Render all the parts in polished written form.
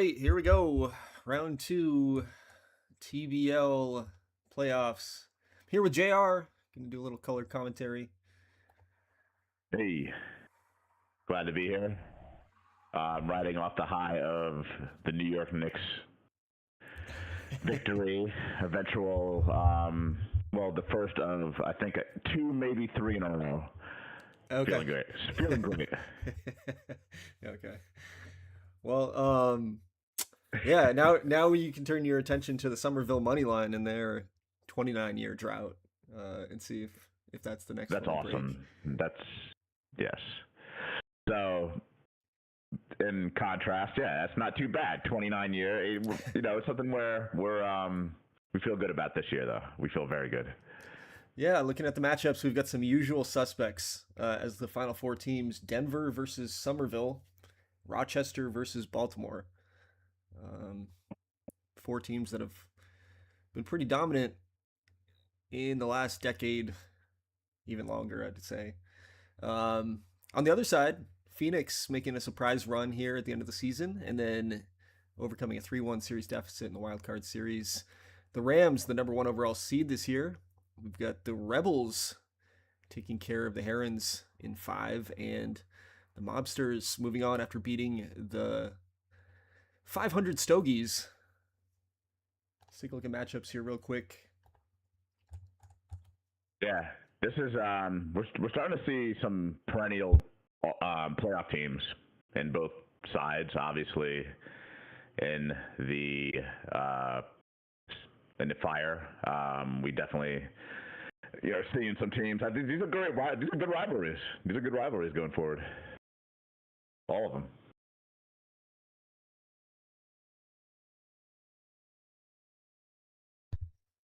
right, here we go. Round 2, TBL playoffs. Here with JR. Gonna do a little color commentary. Hey, glad to be here. Riding off the high of the New York Knicks victory, eventual, the first of, I think, 2, maybe 3 in a row. Okay. Feeling great. Feeling great. Okay. Well, yeah, now you can turn your attention to the Somerville money line and their 29-year drought and see if that's the next That's one to awesome. break. Yes. So, in contrast, yeah, that's not too bad. 29-year, it's something where we feel good about this year, though. We feel very good. Yeah, looking at the matchups, we've got some usual suspects as the final 4 teams: Denver versus Somerville, Rochester versus Baltimore. 4 teams that have been pretty dominant in the last decade, even longer, I'd say. On the other side, Phoenix making a surprise run here at the end of the season, and then overcoming a 3-1 series deficit in the wild card series. The Rams, the number 1 overall seed this year. We've got the Rebels taking care of the Herons in 5, and the Mobsters moving on after beating the 500 Stogies. Let's take a look at matchups here real quick. Yeah, this is we're starting to see some perennial playoff teams in both sides. Obviously, in the Fire, we definitely seeing some teams. I think these are good rivalries. These are good rivalries going forward. All of them.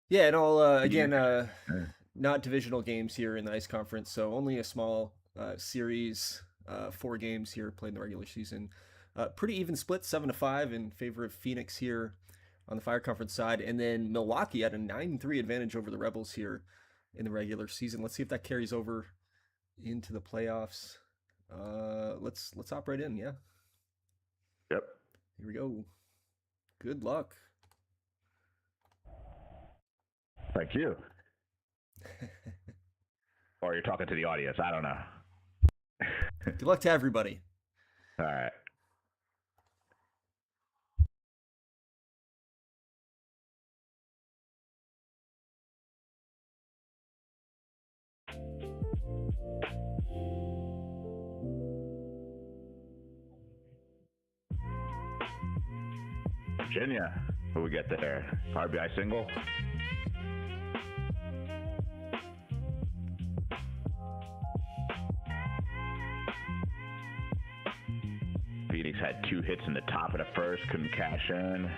Yeah, and all again, not divisional games here in the Ice Conference, so only a small series, 4 games here played in the regular season. Pretty even split, 7-5 in favor of Phoenix here on the Fire Conference side, and then Milwaukee had a 9-3 advantage over the Rebels here in the regular season. Let's see if that carries over into the playoffs. Let's hop right in, yeah. Yep. Here we go. Good luck. Thank you. Or you're talking to the audience. I don't know. Good luck to everybody. All right. Virginia, who we get there? RBI single. Phoenix had 2 hits in the top of the first, couldn't cash in.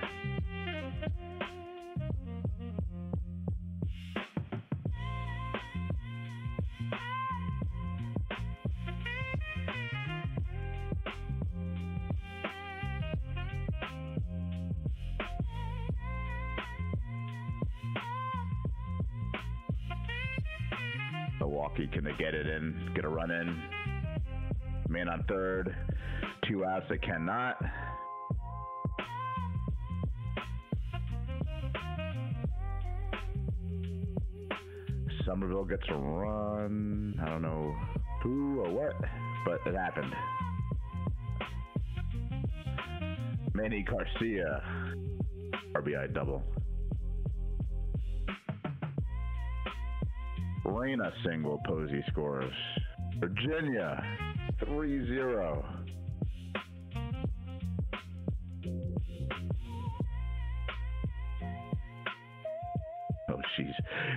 Milwaukee, can they get it in? Get a run in? Man on third. 2 outs, they cannot. Somerville gets a run. I don't know who or what, but it happened. Manny Garcia, RBI double. Reyna single, Posey scores. Virginia, 3-0. Oh, jeez.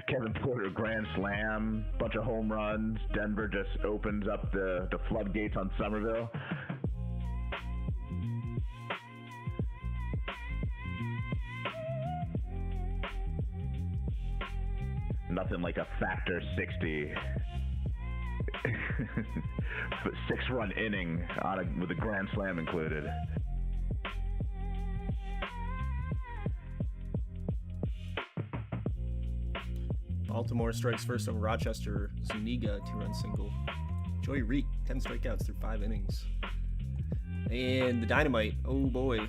Kevin Porter, grand slam, bunch of home runs. Denver just opens up the floodgates on Somerville. Nothing like a factor 60 6-run inning with a grand slam included. Baltimore strikes first over Rochester. Zuniga, 2-run single. Joey Reek, 10 strikeouts through 5 innings. And the Dynamite, oh boy.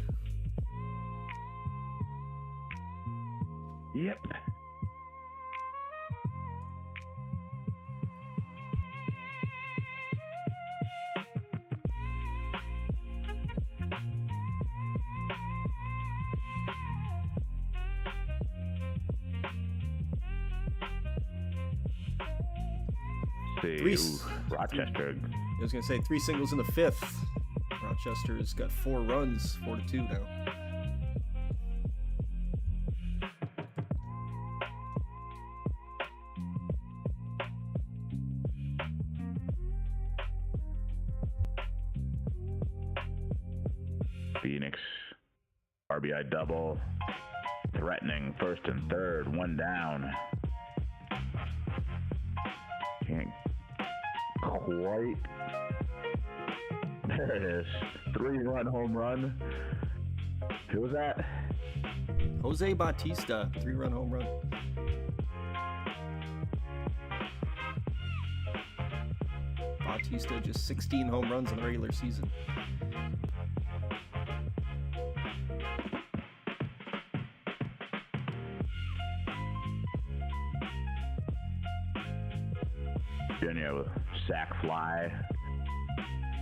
Yep. See, Rochester. I was going to say 3 singles in the 5th. Rochester's got 4 runs, 4-2 now. Phoenix, RBI double, threatening first and third, 1 down. Can't quite. There it is. 3-run home run. Who was that? Jose Bautista, 3-run home run. Bautista just 16 home runs in the regular season. Virginia with sac fly.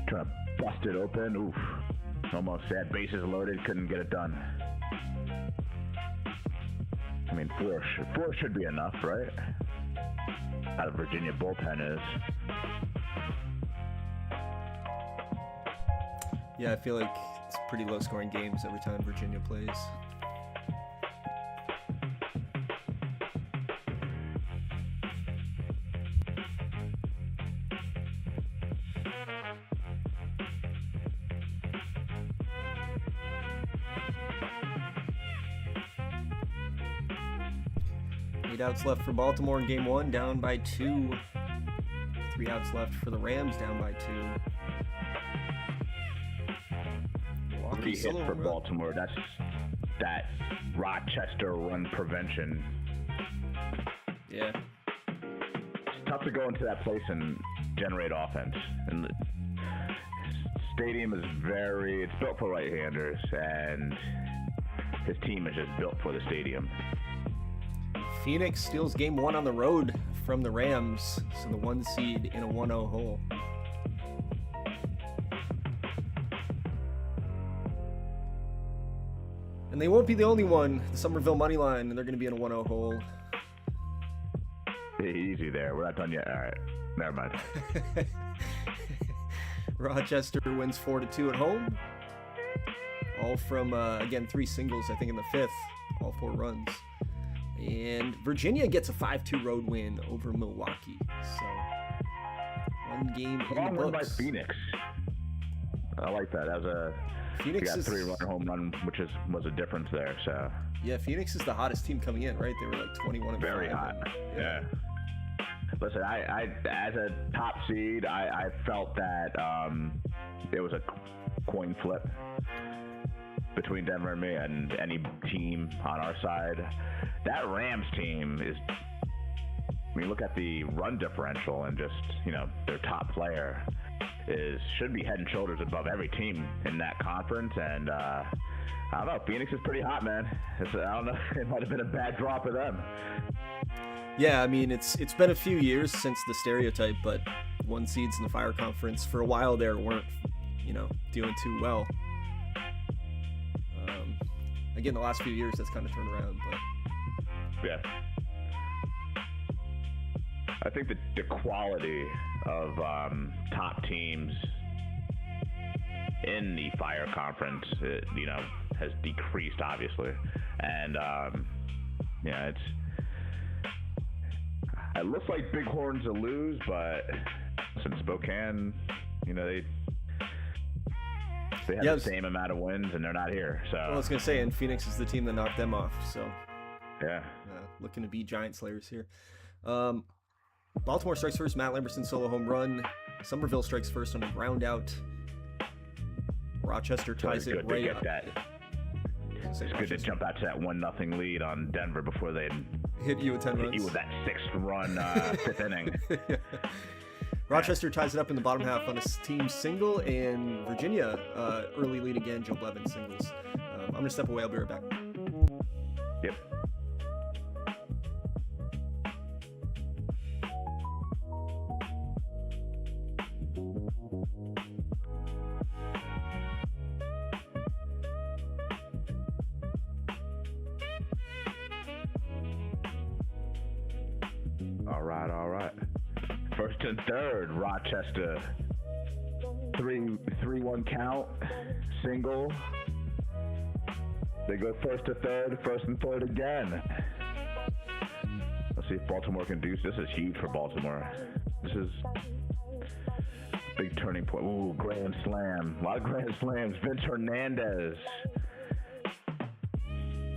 Trying to bust it open. Oof. Almost had bases loaded. Couldn't get it done. I mean, four should be enough, right? How the Virginia bullpen is. Yeah, I feel like it's pretty low-scoring games every time Virginia plays. 8 outs left for Baltimore in game 1, down by 2. 3 outs left for the Rams, down by 2. 3 hits for Baltimore. That's that Rochester run prevention. Yeah. It's tough to go into that place and generate offense. And the stadium is it's built for right-handers, and his team is just built for the stadium. Phoenix steals game 1 on the road from the Rams, so the 1 seed in a 1-0 hole. And they won't be the only one. The Somerville money line, and they're going to be in a 1-0 hole. Easy there. We're not done yet. All right. Never mind. Rochester wins 4-2 at home. All from, again, 3 singles, I think, in the 5th. All 4 runs. And Virginia gets a 5-2 road win over Milwaukee. So, 1 game in the books. By Phoenix. I like that. As a Phoenix got 3-run home run, which was a difference there. So yeah, Phoenix is the hottest team coming in, right? They were like 21 very hot. Yeah. Listen, I as a top seed, I felt that it was a coin flip between Denver and me, and any team on our side. That Rams team is. I mean, look at the run differential and just their top player should be head and shoulders above every team in that conference. And I don't know, Phoenix is pretty hot, man. I don't know, it might have been a bad draw for them. Yeah, I mean, it's been a few years since the stereotype, but 1 seeds in the Fire Conference for a while there weren't, doing too well. Again, the last few years that's kind of turned around, but yeah. I think the quality of top teams in the Fire Conference, has decreased, obviously. And, it looks like Bighorns will lose, but since Spokane, they have the same amount of wins, and they're not here. So I was going to say, and Phoenix is the team that knocked them off. So yeah, looking to be Giant Slayers here. Baltimore strikes first. Matt Lamberson solo home run. Somerville strikes first on a ground out. Rochester ties it right up. It's good to jump out to that 1-0 lead on Denver before they hit you with 10 runs. Hit you with that 6th-run 5th inning. Yeah. Rochester ties it up in the bottom half on a team single, and Virginia early lead again. Joe Blevins singles. I'm going to step away. I'll be right back. Yep. All right, all right. First and third, Rochester. 3-1 count, single. They go first to third, first and third again. Let's see if Baltimore can do this. This is huge for Baltimore. This is a big turning point. Ooh, grand slam. A lot of grand slams. Vince Hernandez.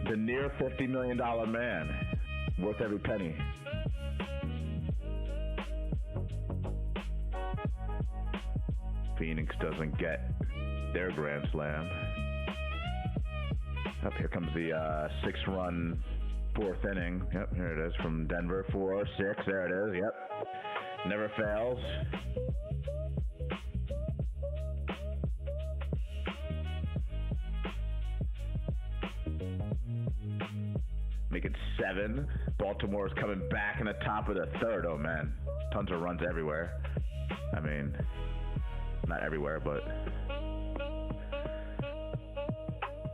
The near $50 million man. Worth every penny. Phoenix doesn't get their grand slam. Up here comes the 6-run fourth inning. Yep, here it is from Denver. 4-6. There it is. Yep. Never fails. Make it 7. Baltimore is coming back in the top of the third. Oh, man. Tons of runs everywhere. I mean, not everywhere, but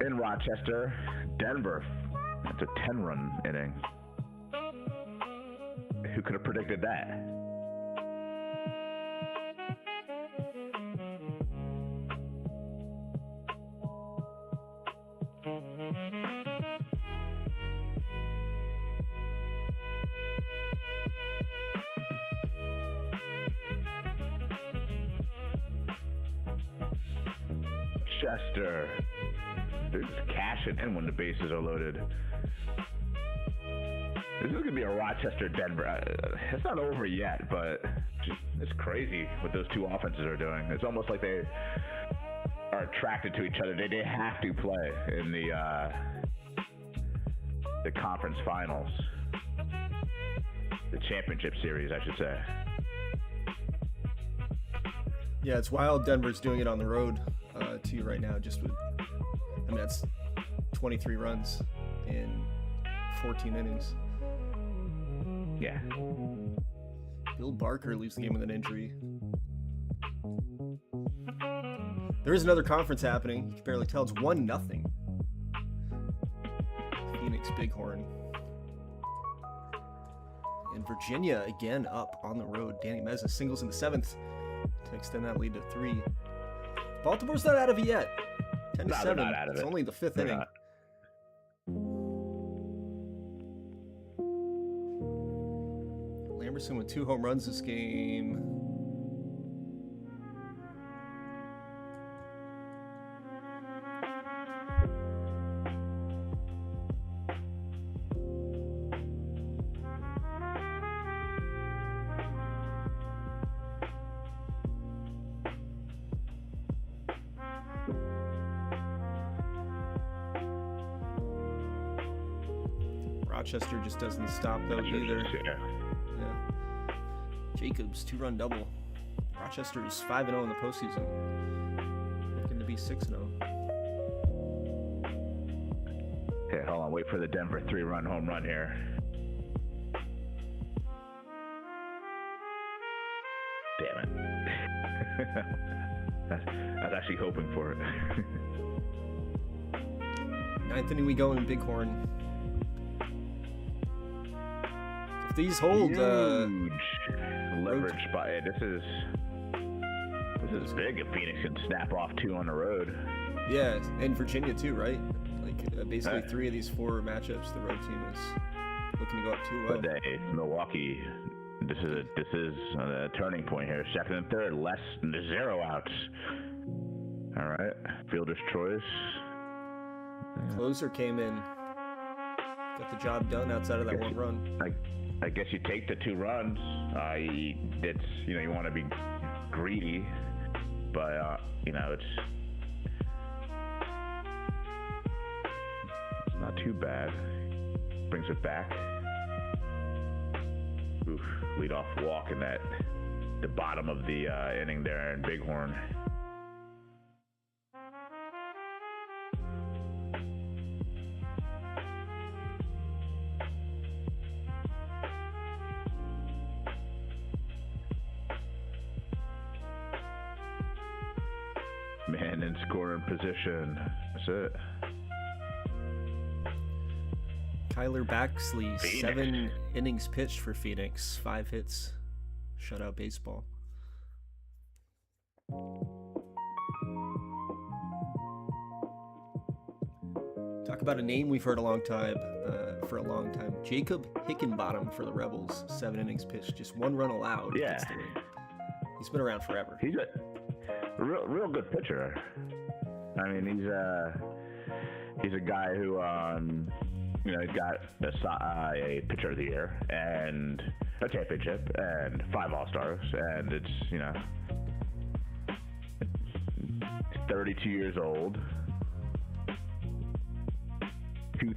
in Rochester, Denver. That's a 10-run inning. Who could have predicted that? Chester. They're just cashing in when the bases are loaded. This is going to be a Rochester-Denver. It's not over yet, but it's crazy what those two offenses are doing. It's almost like they are attracted to each other. They have to play in the conference finals. The championship series, I should say. Yeah, it's wild. Denver's doing it on the road too right now. Just with, I mean, that's 23 runs in 14 innings. Yeah. Bill Barker leaves the game with an injury. There is another conference happening. You can barely tell. It's 1-0. Phoenix Bighorn. And Virginia again up on the road. Danny Meza singles in the 7th to extend that lead to 3. Baltimore's not out of it yet. 10-7. Not out of it's it. only the 5th They're inning. not. Lamberson with 2 home runs this game. Rochester just doesn't stop though either. Yeah. Jacobs 2-run double. Rochester is 5-0 in the postseason. Looking to be 6-0. Okay, hold on. Wait for the Denver 3-run home run here. Damn it. I was actually hoping for it. 9th inning we go in Bighorn. If these hold, huge leverage by it. This is big if Phoenix can snap off 2 on the road. Yeah, and Virginia too, right? Like basically 3 of these 4 matchups, the road team is looking to go up 2-0. Today, Milwaukee. This is a turning point here. 2nd and 3rd, less than 0 outs. All right, fielder's choice. Closer came in, got the job done outside of that 1 run. I guess you take the 2 runs. It's you want to be greedy, but it's not too bad. Brings it back. Oof, leadoff walk in the bottom of the inning there in Bighorn. Man in scoring position. That's it. Tyler Baxley, Phoenix. 7 innings pitched for Phoenix, 5 hits, shutout baseball. Talk about a name we've heard for a long time. Jacob Hickenbottom for the Rebels, 7 innings pitched, just 1 run allowed. Yeah. He's been around forever. He's a real good pitcher. I mean, he's a guy who he's got a pitcher of the year and a championship and 5 All-Stars, and it's 32 years old.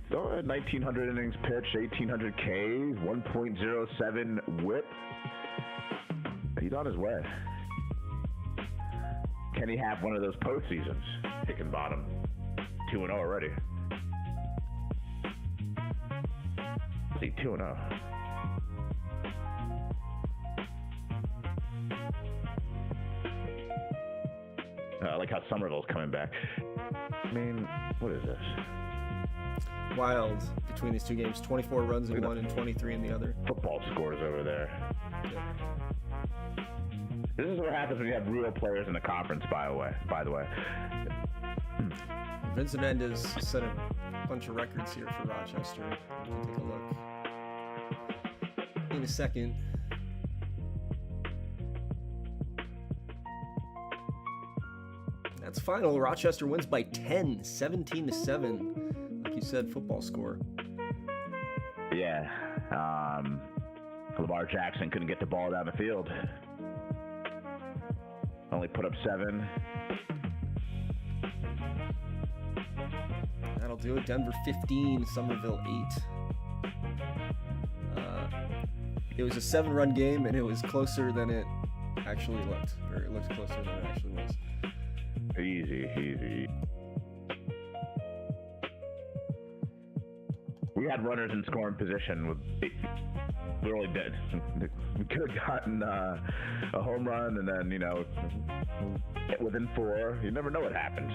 1,900 innings pitched, 1,800 Ks, 1.07 WHIP. He's on his way. Can he have one of those postseasons? Hickenbottom, 2-0 already. See, 2-0. I like how Somerville's coming back. I mean, what is this? Wild between these two games. 24 runs in one and 23 in the other. Football scores over there. This is what happens when you have real players in the conference, by the way. Vincent Endes set a bunch of records here for Rochester. We can take a look in a second. That's final. Rochester wins by 10, 17-7. Like you said, football score. Yeah. Lamar Jackson couldn't get the ball down the field. Only put up 7. That'll do it. Denver 15, Somerville 8. It was a 7-run game, and it was closer than it actually looked. Or it looked closer than it actually was. Easy. We had runners in scoring position. We really did. We could have gotten a home run and then, within 4. You never know what happens.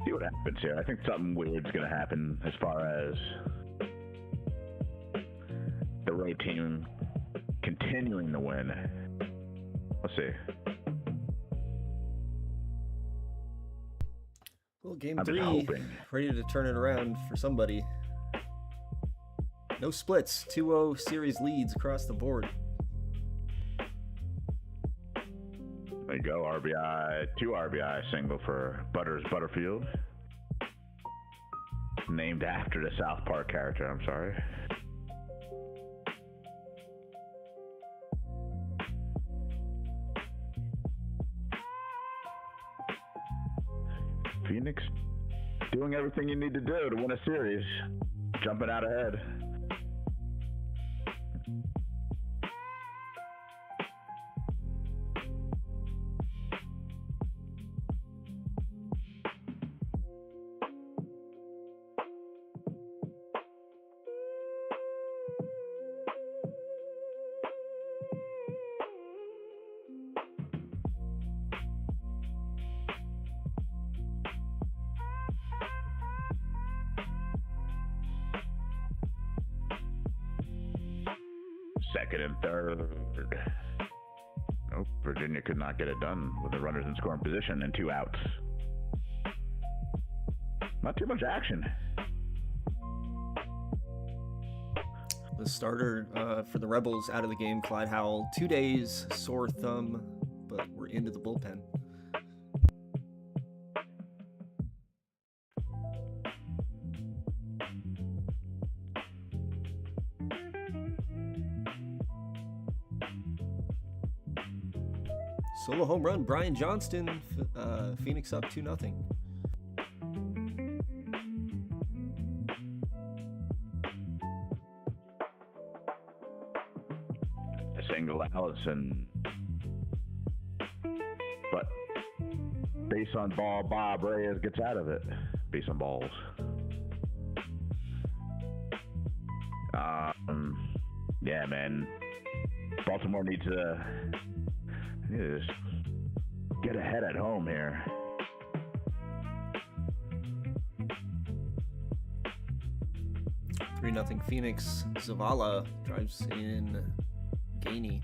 See what happens here. I think something weird's going to happen as far as the Ray team continuing to win. Let's see. Well, game I've been 3, hoping. ready to turn it around for somebody. No splits, 2-0 series leads across the board. There you go, RBI, 2 RBI single for Butterfield. Named after the South Park character, I'm sorry. Phoenix doing everything you need to do to win a series. Jumping out ahead. Second and third. Nope, Virginia could not get it done with the runners in scoring position and 2 outs. Not too much action. The starter for the Rebels out of the game, Clyde Howell, 2 days, sore thumb, but we're into the bullpen. Solo home run, Brian Johnston. Phoenix up 2-0. A single Allison. But base on ball, Bob Reyes gets out of it. Base on balls. Yeah, man. Baltimore needs to just get ahead at home here. Three 0 Phoenix. Zavala drives in Gainey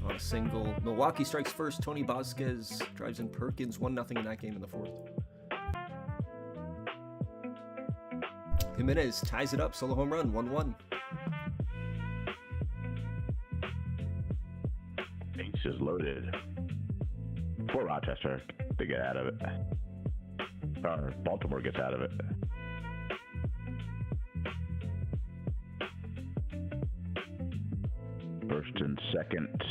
on a single. Milwaukee strikes first. Tony Vasquez drives in Perkins. 1-0 in that game in the fourth. Jimenez ties it up. Solo home run. 1-1. Bates is loaded for Rochester to get out of it. Or Baltimore gets out of it. First and second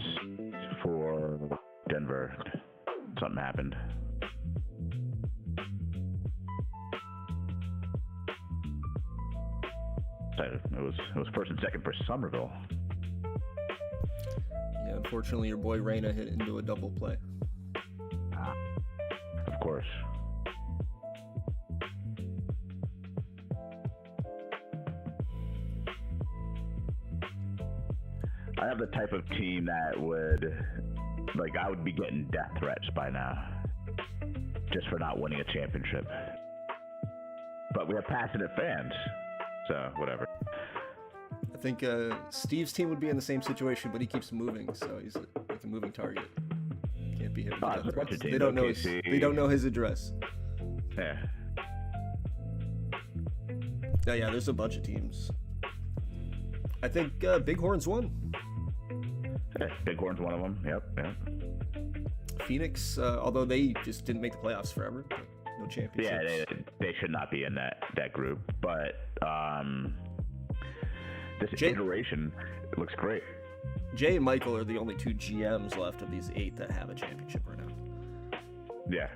for Denver. Something happened. It was first and second for Somerville. Yeah, unfortunately, your boy Reyna hit into a double play. Of course. I have the type of team that would, I would be getting death threats by now, just for not winning a championship. But we have passionate fans, so whatever. I think Steve's team would be in the same situation, but he keeps moving, so he's like a moving target. Can't be hit with death threats. They don't know. They don't know his address. Yeah. Yeah, there's a bunch of teams. I think Bighorn's one. Yeah, Bighorn's one of them. Yep. Phoenix, although they just didn't make the playoffs forever, but no championships. Yeah, they should not be in that group. But this iteration looks great. Jay and Michael are the only two GMs left of these 8 that have a championship right now. Yeah.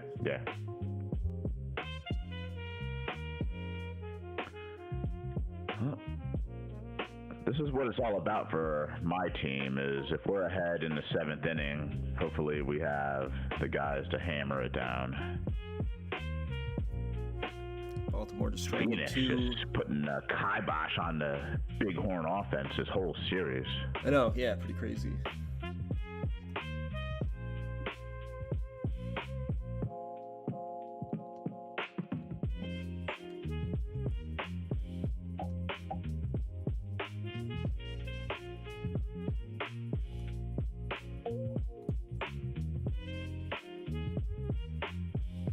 This is what it's all about for my team, is if we're ahead in the 7th inning, hopefully we have the guys to hammer it down. Baltimore just striking Phoenix 2. just putting a kibosh on the Bighorn offense this whole series. I know, yeah, pretty crazy.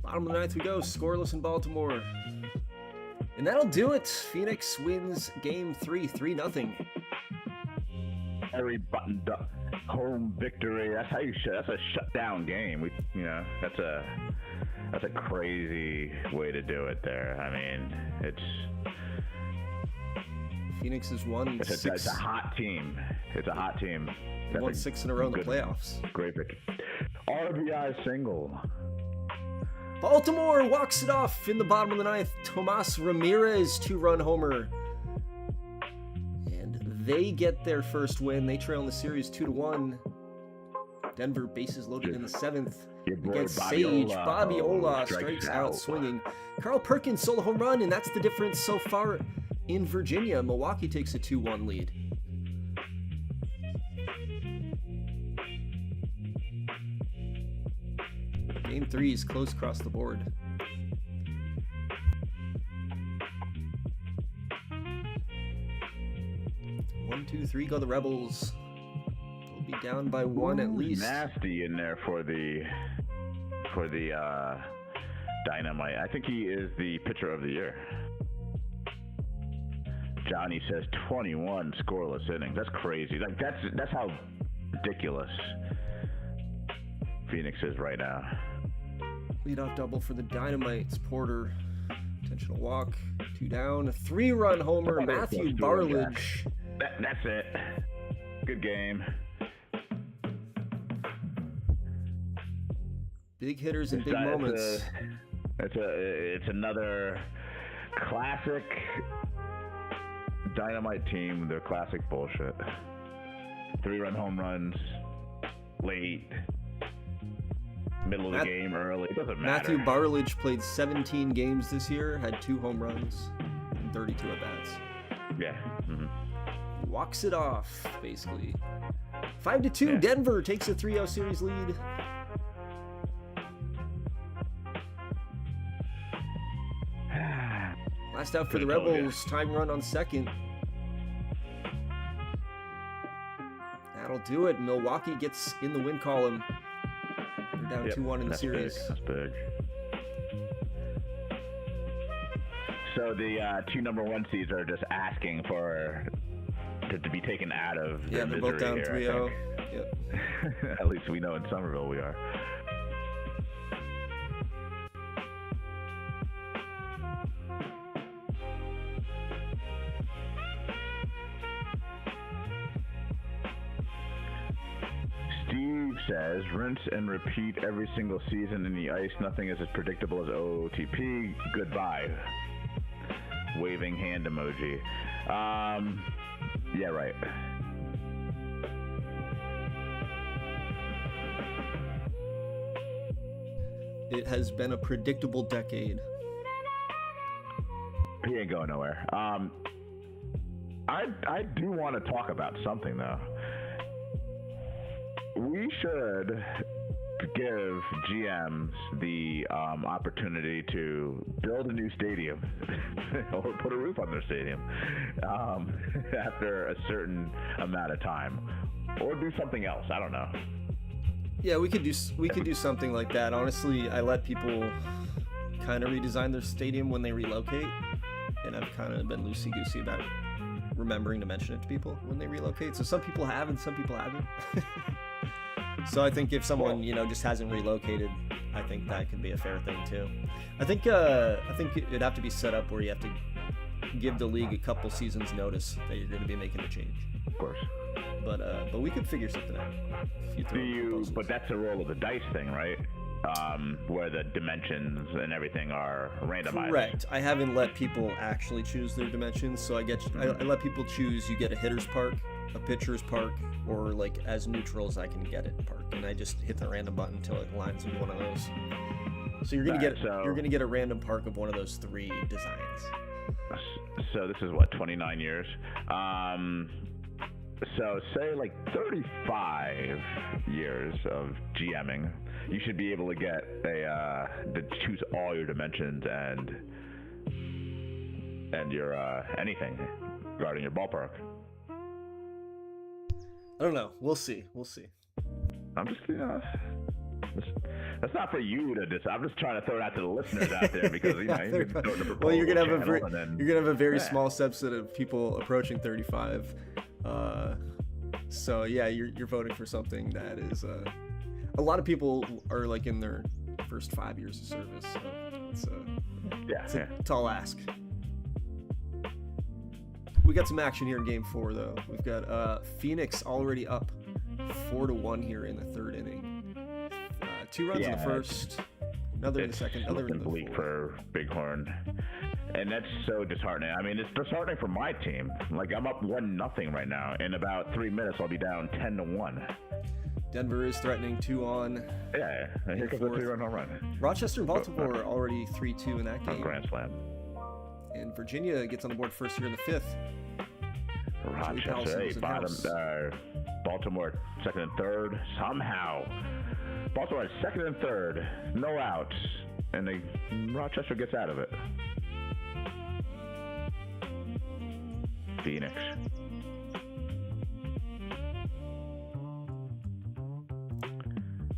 Bottom of the 9th we go, scoreless in Baltimore. And that'll do it. Phoenix wins game 3, 3-0. Very buttoned up home victory. That's how you that's a shutdown game. That's a crazy way to do it there. I mean, Phoenix has won 6. It's a hot team. It's a hot team. They won 6 in a row in the playoffs. Great victory. RBI single. Baltimore walks it off in the bottom of the 9th. Tomas Ramirez 2-run homer. And they get their first win. They trail in the series 2-1. Denver bases loaded in the 7th. Against Sage. Bobby Ola strikes out swinging. Carl Perkins solo home run, and that's the difference so far in Virginia. Milwaukee takes a 2-1 lead. Game 3 is close across the board. One, two, three, go the Rebels. They'll be down by 1 at least. Nasty in there for the Dynamite. I think he is the pitcher of the year. Johnny says 21 scoreless innings. That's crazy. That's how ridiculous Phoenix is right now. Leadoff double for the Dynamites. Porter, intentional walk, 2 down, a 3-run homer. Matthew Barlage. That's it. Good game. Big hitters and big moments. It's another classic dynamite team. They're classic bullshit. 3-run home runs, late, middle of the game, early. It doesn't matter. Matthew Barlage played 17 games this year, had 2 home runs and 32 at bats. Yeah. Mm-hmm. Walks it off, basically. 5-2, yeah. Denver takes a 3-0 series lead. Last out for the Rebels, tying run on second. That'll do it. Milwaukee gets in the win column. They're down 2-1 in the series. That's big. So the 2 number 1 seeds are just asking for to be taken out of their misery. They're both down 3-0. Yep. At least we know in Somerville we are. Steve says, rinse and repeat every single season in the ice. Nothing is as predictable as OOTP. Goodbye. Waving hand emoji. Yeah, right. It has been a predictable decade. He ain't going nowhere. I do want to talk about something, though. We should give GMs the opportunity to build a new stadium or put a roof on their stadium after a certain amount of time, or do something else. I don't know. Yeah, we could do something like that. Honestly, I let people kind of redesign their stadium when they relocate, and I've kind of been loosey-goosey about remembering to mention it to people when they relocate. So some people have and some people haven't. So I think if someone, just hasn't relocated, I think that could be a fair thing too. I think it'd have to be set up where you have to give the league a couple seasons notice that you're going to be making a change. Of course. But we could figure something out. But that's a roll of the dice thing, right? Where the dimensions and everything are randomized. Correct. I haven't let people actually choose their dimensions, so I let people choose. You get a hitter's park, a pitcher's park, or like as neutral as I can get it park, and I just hit the random button until it lands in one of those. So you're gonna get a random park of one of those 3 designs. So this is what, 29 years. So say like 35 years of GMing, you should be able to get to choose all your dimensions and your anything regarding your ballpark. I don't know. We'll see. I'm just, that's not for you to decide. I'm just trying to throw it out to the listeners out there because you can throw the proposal. Well, you're gonna have a very small subset of people approaching 35. So yeah, you're voting for something that is a lot of people are like in their first 5 years of service. So it's a tall ask. We got some action here in Game 4, though. We've got Phoenix already up 4-1 here in the 3rd inning. 2 runs in the first, another in the second, another in the bleak fourth. For Bighorn, and that's so disheartening. I mean, it's disheartening for my team. Like, I'm up 1-0 right now. In about 3 minutes, I'll be down 10-1. Denver is threatening 2 on. Yeah, here comes a 3-run home run. Rochester and Baltimore are already 3-2 in that game. Grand slam. And Virginia gets on the board first here in the 5th. Rochester, bottom. Baltimore, 2nd and 3rd. Somehow, Baltimore is 2nd and 3rd, no outs, and Rochester gets out of it. Phoenix.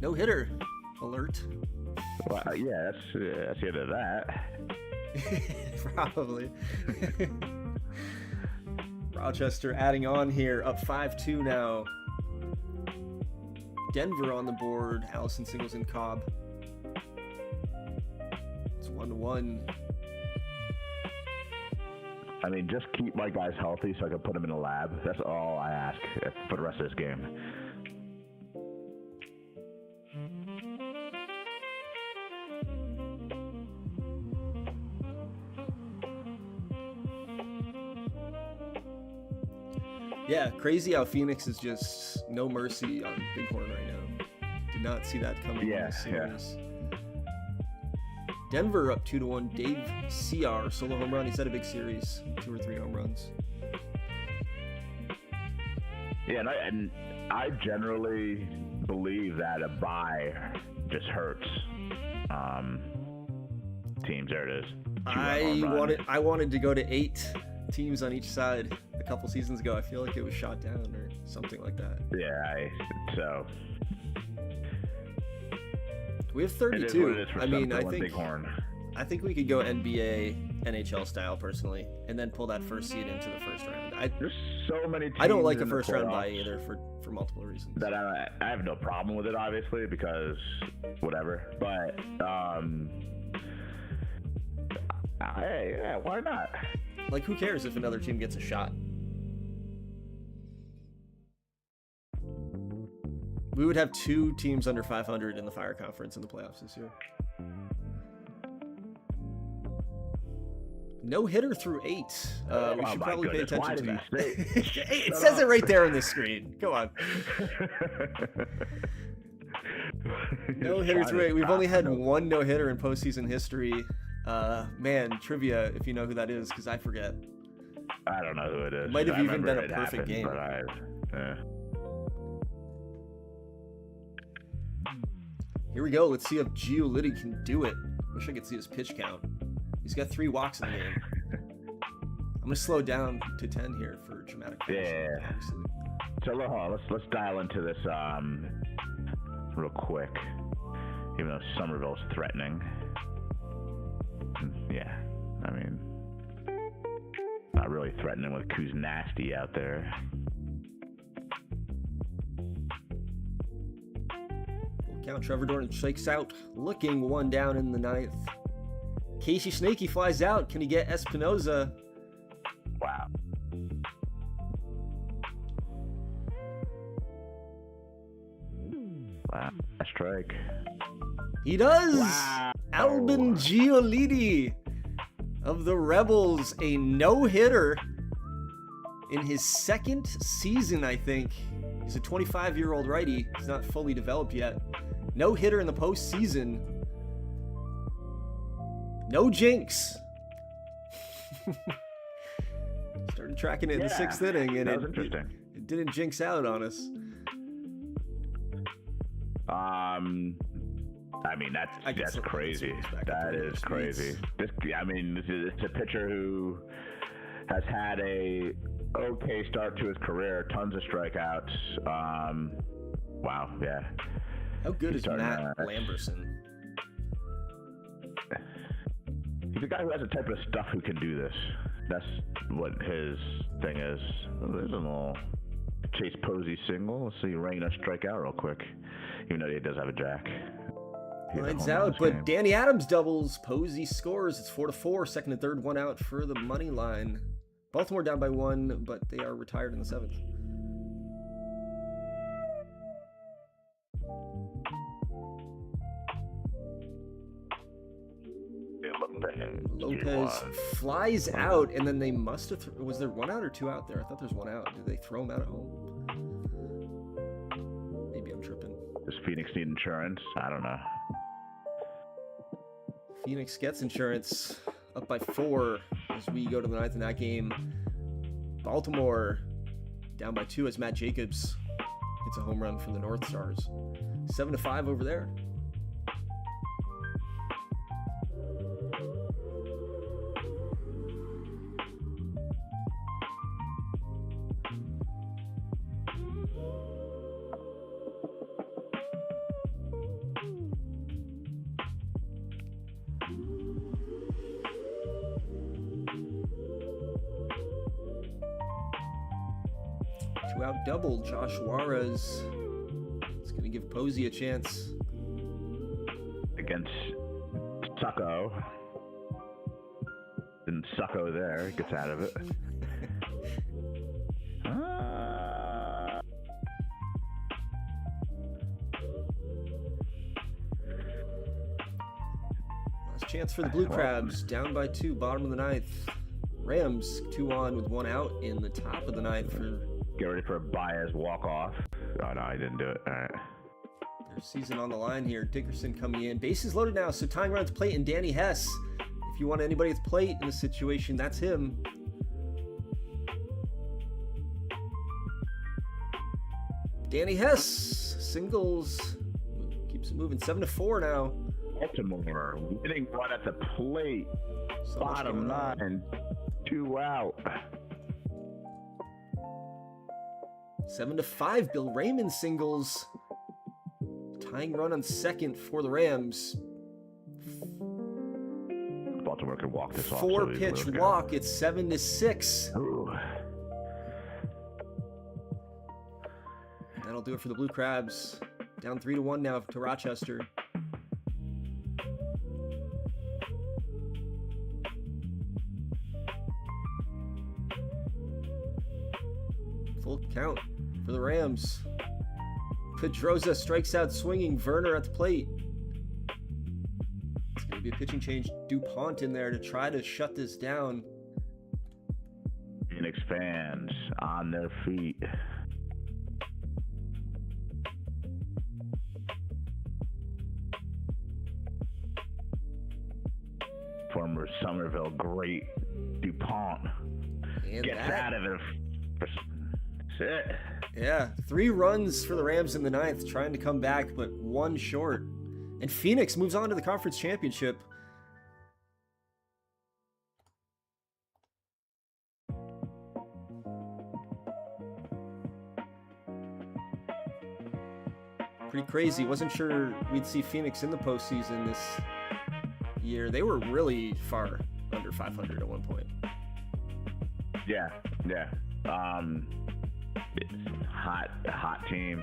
No hitter alert. Well, yeah, that's the end of that. Probably. Rochester adding on here, up 5-2 now. Denver on the board. Allison singles in Cobb. It's 1-1. I mean, just keep my guys healthy so I can put them in the lab. That's all I ask for the rest of this game. Yeah, crazy how Phoenix is just no mercy on Bighorn right now. Did not see that coming in this series. Denver up 2-1. Dave CR, solo home run. He's had a big series, 2 or 3 home runs. Yeah, and I generally believe that a bye just hurts teams. There it is. I wanted to go to 8 teams on each side a couple seasons ago. I feel like it was shot down or something like that. Yeah, so we have 32. I mean, I think we could go NBA, NHL style personally, and then pull that first seed into the first round. There's so many teams. I don't like a first round bye either for multiple reasons. That I have no problem with it, obviously, because whatever. But hey, yeah, why not? Like, who cares if another team gets a shot? We would have 2 teams under 500 in the Fire Conference in the playoffs this year. No hitter through 8. We should probably pay attention to that. It says it right there on the screen. Go on. No hitter through 8. We've only had 1 no hitter in postseason history. Man, trivia, if you know who that is, because I forget. I don't know who it is. It might have even been a perfect game. Yeah. Here we go. Let's see if Gio Liddy can do it. Wish I could see his pitch count. He's got 3 walks in the game. I'm gonna slow down to 10 here for dramatic fashion, yeah. obviously. So let's dial into this real quick. Even though Somerville's threatening. Yeah, I mean, not really threatening with Kuznasty out there. Full count. Trevor Dornan shakes out, looking 1 down in the 9th. Casey Snaky flies out. Can he get Espinoza? Wow. Wow, a strike. He does! Wow. Albin Gioliti of the Rebels, a no-hitter in his 2nd season, I think. He's a 25-year-old righty. He's not fully developed yet. No-hitter in the postseason. No jinx. Started tracking it in the 6th inning, and it didn't jinx out on us. I mean, that's crazy. That is crazy. It's a pitcher who has had a okay start to his career, tons of strikeouts. Wow, yeah. How good is Matt Lamberson? He's a guy who has a type of stuff who can do this. That's what his thing is. There's a little Chase Posey single. Let's see Reyna strike out real quick, even though he does have a jack. Lines out, but Danny Adams doubles. Posey scores. It's 4-4. 2nd and 3rd, 1 out for the money line. Baltimore down by 1, but they are retired in the 7th. Lopez flies out, and then they must have. Was there 1 out or 2 out there? I thought there's 1 out. Did they throw him out at home? Maybe I'm tripping. Does Phoenix need insurance? I don't know. Phoenix gets insurance, up by 4 as we go to the 9th in that game. Baltimore down by 2 as Matt Jacobs hits a home run from the North Stars. 7-5 over there. Out double. Josh Juarez. It's going to give Posey a chance against Succo. And Succo there gets out of it. Last chance for the Blue Crabs. Down by 2, bottom of the 9th. Rams 2 on with 1 out in the top of the 9th for Get ready for a Baez walk-off. Oh, no, he didn't do it. All right. Their season on the line here. Dickerson coming in. Bases loaded now, so tying runs plate and Danny Hess. If you want anybody with plate in this situation, that's him. Danny Hess, singles. Keeps it moving. 7-4 now. Baltimore winning one at the plate. So Bottom line, 2 out. 7-5. Bill Raymond singles. Tying run on second for the Rams. Baltimore could walk this off. 4-pitch walk. It's 7-6. Ooh. That'll do it for the Blue Crabs. Down 3-1 now to Rochester. Full count for the Rams. Pedroza strikes out swinging. Werner at the plate. It's going to be a pitching change. DuPont in there to try to shut this down. Phoenix fans on their feet. Former Somerville great DuPont And gets out of it. That's it. Yeah, 3 runs for the Rams in the 9th, trying to come back, but 1 short. And Phoenix moves on to the conference championship. Pretty crazy. Wasn't sure we'd see Phoenix in the postseason this year. They were really far under 500 at one point. Yeah. It's hot team.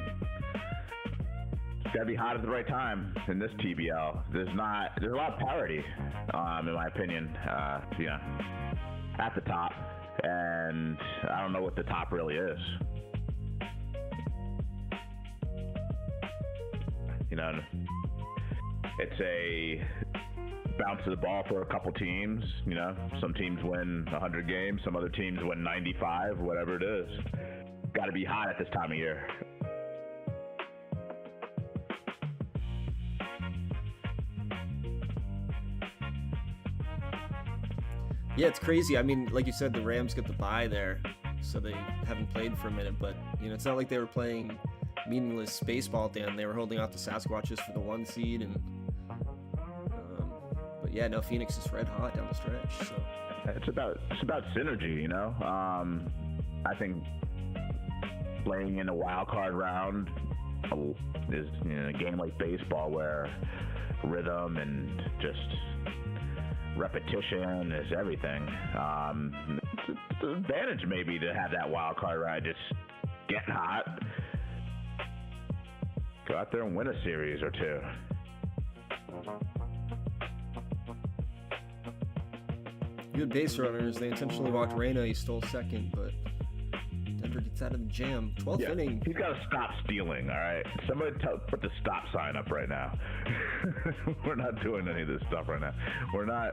It's gotta be hot at the right time in this TBL. There's a lot of parity, in my opinion. At the top, and I don't know what the top really is. It's a bounce of the ball for a couple teams. Some teams win 100 games, some other teams win 95, whatever it is. Got to be hot at this time of year. Yeah, it's crazy. I mean, like you said, the Rams get the bye there, so they haven't played for a minute. But it's not like they were playing meaningless baseball at the end. They were holding out the Sasquatches for the 1 seed, and but yeah, no, Phoenix is red hot down the stretch. So it's about synergy, I think playing in a wild card round is a game like baseball where rhythm and just repetition is everything. It's an advantage maybe to have that wild card round. Just getting hot, go out there and win a series or 2. Good base runners. They intentionally walked Reyna. He stole second, but Denver gets out of the jam. 12th inning. He's got to stop stealing, all right? Somebody put the stop sign up right now. We're not doing any of this stuff right now. We're not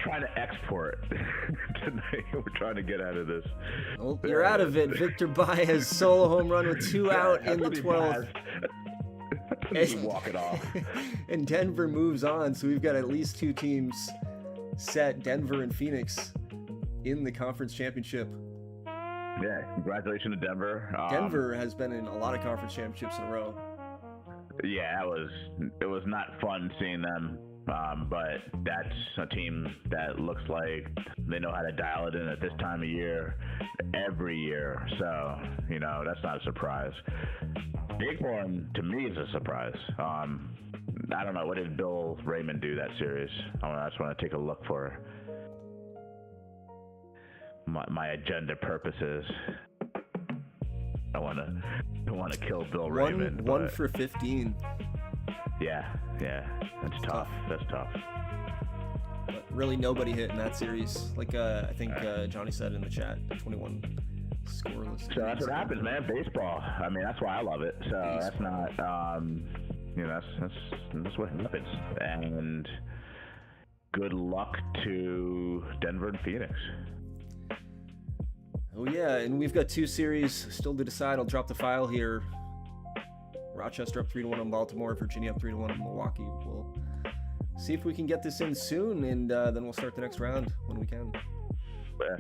trying to export tonight. We're trying to get out of this. Well, you're out of it. Victor Baez solo home run with 2 out in the 12th. Walk it off. And Denver moves on, so we've got at least 2 teams set, Denver and Phoenix, in the conference championship. Yeah, congratulations to Denver. Denver has been in a lot of conference championships in a row. Yeah, it was not fun seeing them, but that's a team that looks like they know how to dial it in at this time of year every year. So, that's not a surprise. Bighorn, to me, is a surprise. I don't know. What did Bill Raymond do that series? I just want to take a look for my agenda purposes. I want to kill Bill Raymond. 1 for 15. Yeah, that's tough. That's tough. But really, nobody hit in that series. Like I think Johnny said in the chat, 21 scoreless. So that's what happens, man. Baseball. I mean, that's why I love it. So that's not, that's what happens. And good luck to Denver and Phoenix. Oh yeah, and we've got 2 series still to decide. I'll drop the file here. Rochester up 3-1 on Baltimore. Virginia up 3-1 on Milwaukee. We'll see if we can get this in soon, and then we'll start the next round when we can. Yeah.